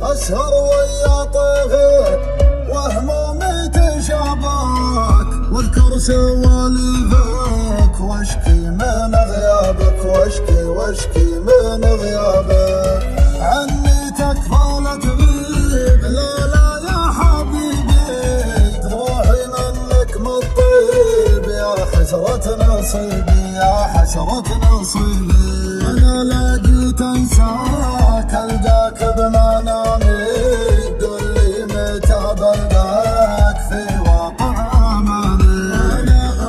أسهر ويا طيفك وهمومي تشابك، واذكر سواليفك واشكي من غيابك، واشكي من غيابك. عني تكفى لا تغيب، لا يا حبيبي، تروحي منك مطيب، يا حسرة نصيبي، يا حسرة نصيبي. أنا لقيت أنساك ألقاك بمنامي، قل لي متى بلقاك في واقع أماني.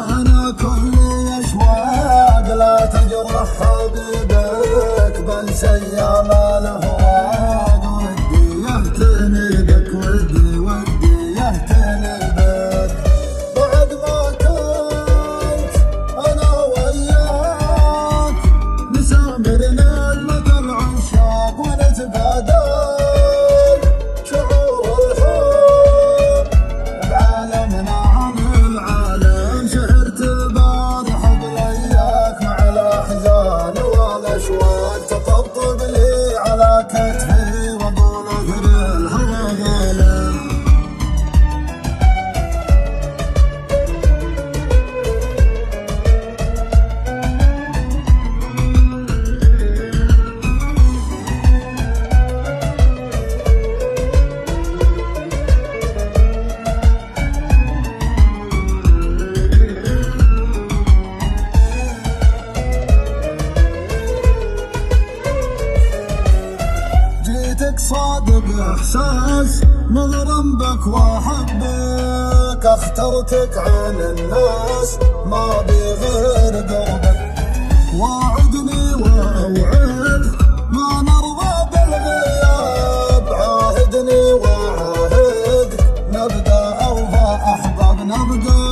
أنا كلي أشواق، لا تجرح حبيبك، بنسى أيام الفراق، ودي يهتني بك، ودي يهتني بك. بعد ما كنت أنا وياك نسامر نجمة العشاق، ونتبادل شعور الحب بعالمنا عن العالم. شهرت البارح بلياك مع الأحزان والأشواق، تطبطب لي على كتفي وأقول أثر الهوى غالب. صادق إحساس مغرم بك وأحبك، اخترتك عن الناس ما بي غير قربك. واعدني وأوعد ما نرضى بالغياب، عاهدني وعاهدك نبقى أوفى أحباب، نبقى